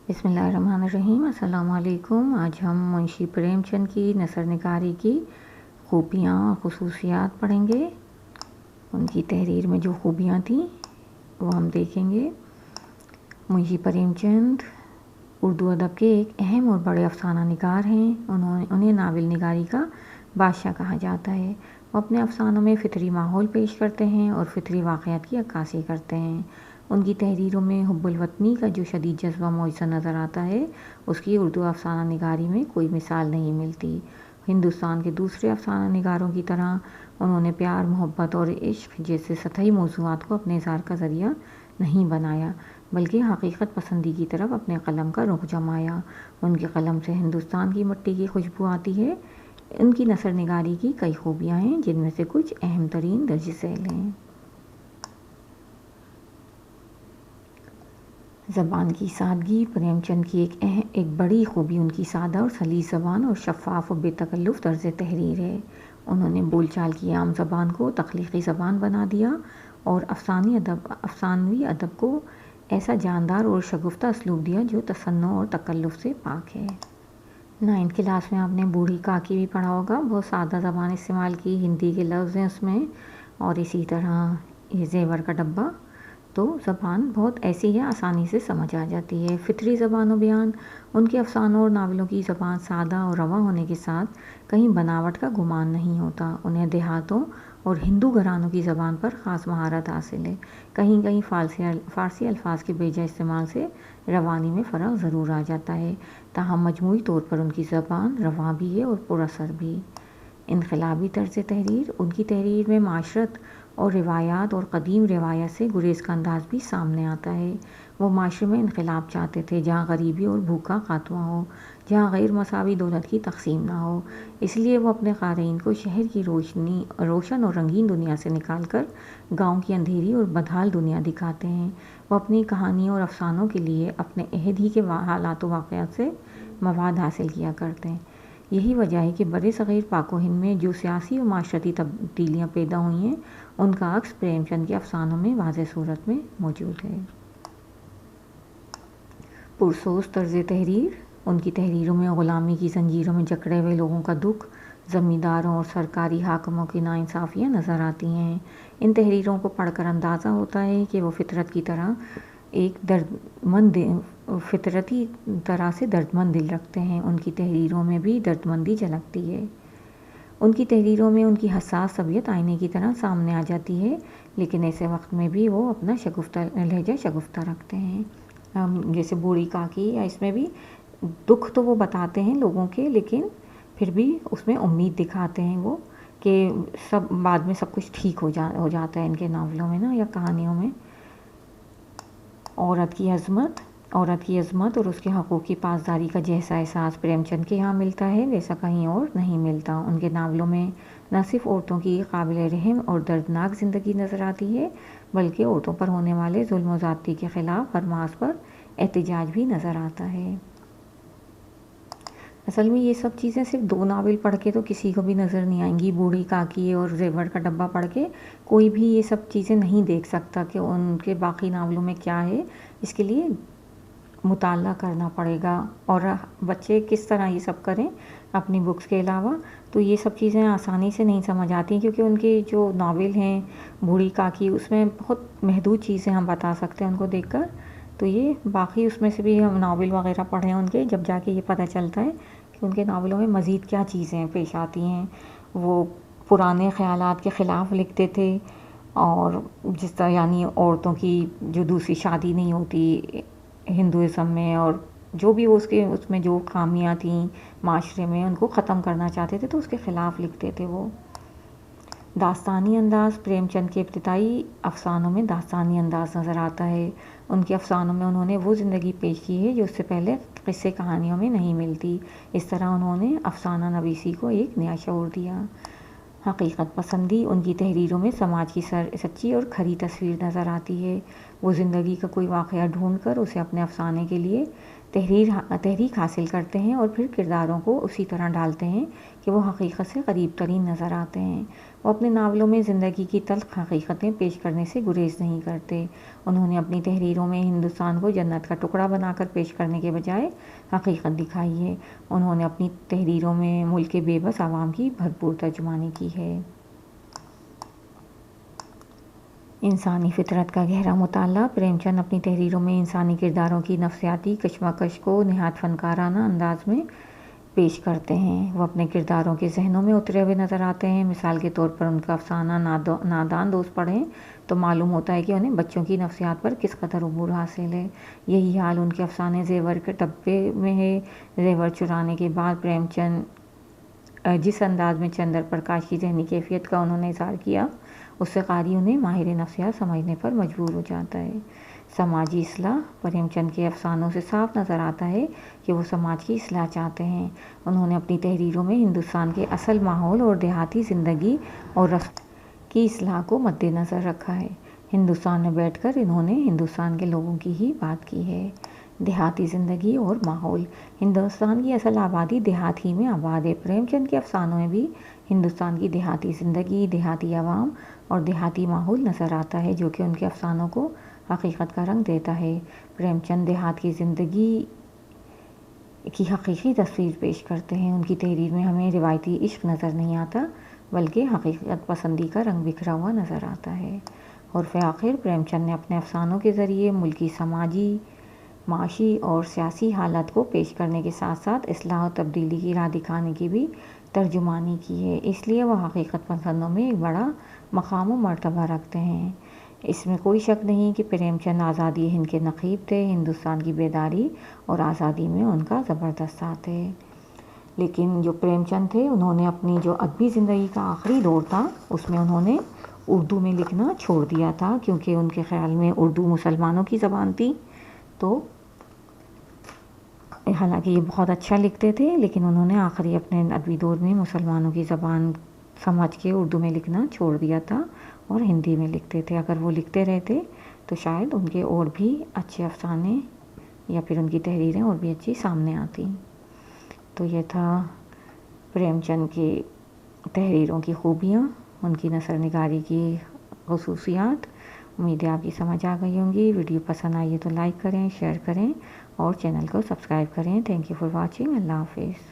بسم اللہ الرحمن الرحیم۔ السلام علیکم۔ آج ہم منشی پریم چند کی نثر نگاری کی خوبیاں اور خصوصیات پڑھیں گے۔ ان کی تحریر میں جو خوبیاں تھیں وہ ہم دیکھیں گے۔ منشی پریم چند اردو ادب کے ایک اہم اور بڑے افسانہ نگار ہیں۔ انہیں ناول نگاری کا بادشاہ کہا جاتا ہے۔ وہ اپنے افسانوں میں فطری ماحول پیش کرتے ہیں اور فطری واقعات کی عکاسی کرتے ہیں۔ ان کی تحریروں میں حب الوطنی کا جو شدید جذبہ میسر نظر آتا ہے، اس کی اردو افسانہ نگاری میں کوئی مثال نہیں ملتی۔ ہندوستان کے دوسرے افسانہ نگاروں کی طرح انہوں نے پیار، محبت اور عشق جیسے سطحی موضوعات کو اپنے اظہار کا ذریعہ نہیں بنایا، بلکہ حقیقت پسندی کی طرف اپنے قلم کا رخ جمایا۔ ان کے قلم سے ہندوستان کی مٹی کی خوشبو آتی ہے۔ ان کی نثر نگاری کی کئی خوبیاں ہیں، جن میں سے کچھ اہم ترین درج ذیل ہیں۔ زبان کی سادگی۔ پریم چند کی ایک بڑی خوبی ان کی سادہ اور سلیس زبان اور شفاف و بے تکلف طرز تحریر ہے۔ انہوں نے بول چال کی عام زبان کو تخلیقی زبان بنا دیا اور افسانوی ادب کو ایسا جاندار اور شگفتہ اسلوب دیا جو تصنع اور تکلف سے پاک ہے۔ 9th کلاس میں آپ نے بوڑھی کاکی بھی پڑھا ہوگا۔ بہت سادہ زبان استعمال کی، ہندی کے لفظ ہیں اس میں، اور اسی طرح یہ زیور کا ڈبہ۔ تو زبان بہت ایسی ہے، آسانی سے سمجھ آ جاتی ہے۔ فطری زبان و بیان۔ ان کے افسانوں اور ناولوں کی زبان سادہ اور رواں ہونے کے ساتھ کہیں بناوٹ کا گمان نہیں ہوتا۔ انہیں دیہاتوں اور ہندو گھرانوں کی زبان پر خاص مہارت حاصل ہے۔ کہیں کہیں فارسی الفاظ کے بیجا استعمال سے روانی میں فرق ضرور آ جاتا ہے، تاہم مجموعی طور پر ان کی زبان رواں بھی ہے اور پر اثر بھی۔ انقلابی طرز تحریر۔ ان کی تحریر میں معاشرت اور روایات اور قدیم روایت سے گریز کا انداز بھی سامنے آتا ہے۔ وہ معاشرے میں انقلاب چاہتے تھے جہاں غریبی اور بھوک کا خاتمہ ہو، جہاں غیر مساوی دولت کی تقسیم نہ ہو۔ اس لیے وہ اپنے قارئین کو شہر کی روشن اور رنگین دنیا سے نکال کر گاؤں کی اندھیری اور بدحال دنیا دکھاتے ہیں۔ وہ اپنی کہانیوں اور افسانوں کے لیے اپنے عہد ہی کے حالات و واقعات سے مواد حاصل کیا کرتے ہیں۔ یہی وجہ ہے کہ برِ صغیر پاک و ہند میں جو سیاسی و معاشرتی تبدیلیاں پیدا ہوئی ہیں، ان کا عکس پریم چند کے افسانوں میں واضح صورت میں موجود ہے۔ پرسوز طرز تحریر۔ ان کی تحریروں میں غلامی کی زنجیروں میں جکڑے ہوئے لوگوں کا دکھ، زمینداروں اور سرکاری حاکموں کی ناانصافیاں نظر آتی ہیں۔ ان تحریروں کو پڑھ کر اندازہ ہوتا ہے کہ وہ فطرتی طرح سے دردمند دل رکھتے ہیں۔ ان کی تحریروں میں بھی دردمندی جھلکتی ہے۔ ان کی تحریروں میں ان کی حساس طبیعت آئینے کی طرح سامنے آ جاتی ہے، لیکن ایسے وقت میں بھی وہ اپنا لہجہ شگفتہ رکھتے ہیں۔ جیسے بوڑھی کاکی، اس میں بھی دکھ تو وہ بتاتے ہیں لوگوں کے، لیکن پھر بھی اس میں امید دکھاتے ہیں وہ کہ بعد میں سب کچھ ٹھیک ہو جاتا ہے ان کے ناولوں میں نا یا کہانیوں میں۔ عورت کی عظمت اور اس کے حقوق کی پاسداری کا جیسا احساس پریم چند کے یہاں ملتا ہے، ویسا کہیں اور نہیں ملتا۔ ان کے ناولوں میں نہ صرف عورتوں کی قابل رحم اور دردناک زندگی نظر آتی ہے، بلکہ عورتوں پر ہونے والے ظلم و زیادتی کے خلاف ہر محاذ پر احتجاج بھی نظر آتا ہے۔ اصل میں یہ سب چیزیں صرف 2 ناول پڑھ کے تو کسی کو بھی نظر نہیں آئیں گی۔ بوڑھی کاکی اور زیور کا ڈبہ پڑھ کے کوئی بھی یہ سب چیزیں نہیں دیکھ سکتا کہ ان کے باقی ناولوں میں کیا ہے۔ اس کے لیے مطالعہ کرنا پڑے گا، اور بچے کس طرح یہ سب کریں اپنی بکس کے علاوہ، تو یہ سب چیزیں آسانی سے نہیں سمجھ آتی، کیونکہ ان کے جو ناول ہیں بوڑھی کاکی، اس میں بہت محدود چیزیں ہم بتا سکتے ہیں ان کو دیکھ کر۔ تو یہ باقی اس میں سے بھی ہم ناول وغیرہ پڑھیں ان کے، جب جا کے یہ پتہ چلتا ہے کہ ان کے ناولوں میں مزید کیا چیزیں پیش آتی ہیں۔ وہ پرانے خیالات کے خلاف لکھتے تھے، اور جس طرح یعنی عورتوں کی جو دوسری شادی نہیں ہوتی ہندوازم میں، اور جو بھی اس میں جو خامیاں تھیں معاشرے میں، ان کو ختم کرنا چاہتے تھے، تو اس کے خلاف لکھتے تھے وہ۔ داستانی انداز۔ پریم چند کے ابتدائی افسانوں میں داستانی انداز نظر آتا ہے۔ ان کے افسانوں میں انہوں نے وہ زندگی پیش کی ہے جو اس سے پہلے قصے کہانیوں میں نہیں ملتی۔ اس طرح انہوں نے افسانہ نویسی کو ایک نیا شعور دیا۔ حقیقت پسندی۔ ان کی تحریروں میں سماج کی سچی اور کھری تصویر نظر آتی ہے۔ وہ زندگی کا کوئی واقعہ ڈھونڈ کر اسے اپنے افسانے کے لیے تحریک حاصل کرتے ہیں اور پھر کرداروں کو اسی طرح ڈالتے ہیں کہ وہ حقیقت سے قریب ترین نظر آتے ہیں۔ وہ اپنے ناولوں میں زندگی کی تلخ حقیقتیں پیش کرنے سے گریز نہیں کرتے۔ انہوں نے اپنی تحریروں میں ہندوستان کو جنت کا ٹکڑا بنا کر پیش کرنے کے بجائے حقیقت دکھائی ہے۔ انہوں نے اپنی تحریروں میں ملک کے بے بس عوام کی بھرپور ترجمانی کی ہے۔ انسانی فطرت کا گہرا مطالعہ۔ پریم چند اپنی تحریروں میں انسانی کرداروں کی نفسیاتی کشمکش کو نہایت فنکارانہ انداز میں پیش کرتے ہیں۔ وہ اپنے کرداروں کے ذہنوں میں اترے ہوئے نظر آتے ہیں۔ مثال کے طور پر ان کا افسانہ نادان دوست پڑھیں تو معلوم ہوتا ہے کہ انہیں بچوں کی نفسیات پر کس قدر عبور حاصل ہے۔ یہی حال ان کے افسانے زیور کے ڈبے میں ہے۔ زیور چرانے کے بعد پریم چند جس انداز میں چندر پرکاش کی ذہنی کیفیت کا انہوں نے اظہار کیا، اس سے قاری انہیں ماہر نفسیات سمجھنے پر مجبور ہو جاتا ہے۔ سماجی اصلاح۔ پریم چند کے افسانوں سے صاف نظر آتا ہے کہ وہ سماج کی اصلاح چاہتے ہیں۔ انہوں نے اپنی تحریروں میں ہندوستان کے اصل ماحول اور دیہاتی زندگی اور رسم کی اصلاح کو مد نظر رکھا ہے۔ ہندوستان میں بیٹھ کر انہوں نے ہندوستان کے لوگوں کی ہی بات کی ہے۔ دیہاتی زندگی اور ماحول۔ ہندوستان کی اصل آبادی دیہات ہی میں آباد ہے۔ پریم چند کے افسانوں میں بھی ہندوستان کی دیہاتی زندگی، دیہاتی عوام اور دیہاتی ماحول نظر آتا ہے، جو کہ ان کے افسانوں کو حقیقت کا رنگ دیتا ہے۔ پریم چند دیہات کی زندگی کی حقیقی تصویر پیش کرتے ہیں۔ ان کی تحریر میں ہمیں روایتی عشق نظر نہیں آتا، بلکہ حقیقت پسندی کا رنگ بکھرا ہوا نظر آتا ہے۔ اور فی آخر پریم چند نے اپنے افسانوں کے ذریعے ملکی سماجی، معاشی اور سیاسی حالت کو پیش کرنے کے ساتھ ساتھ اصلاح و تبدیلی کی راہ دکھانے کی بھی ترجمانی کی ہے۔ اس لیے وہ حقیقت پسندوں میں ایک بڑا مقام و مرتبہ رکھتے ہیں۔ اس میں کوئی شک نہیں کہ پریم چند آزادی ہند کے نقیب تھے۔ ہندوستان کی بیداری اور آزادی میں ان کا زبردست ساتھ ہے۔ لیکن جو پریم چند تھے، انہوں نے اپنی جو ادبی زندگی کا آخری دور تھا، اس میں انہوں نے اردو میں لکھنا چھوڑ دیا تھا، کیونکہ ان کے خیال میں اردو مسلمانوں کی زبان تھی۔ تو حالانکہ یہ بہت اچھا لکھتے تھے، لیکن انہوں نے آخری اپنے ادبی دور میں مسلمانوں کی زبان سمجھ کے اردو میں لکھنا چھوڑ دیا تھا اور ہندی میں لکھتے تھے۔ اگر وہ لکھتے رہتے تو شاید ان کے اور بھی اچھے افسانے یا پھر ان کی تحریریں اور بھی اچھی سامنے آتی۔ تو یہ تھا پریم چند کی تحریروں کی خوبیاں، ان کی نثر نگاری کی خصوصیات۔ امید ہے آپ کی سمجھ آ گئی ہوں گی۔ ویڈیو پسند آئی ہے تو لائک کریں، شیئر کریں اور چینل کو سبسکرائب کریں۔ Thank you for watching. اللہ حافظ۔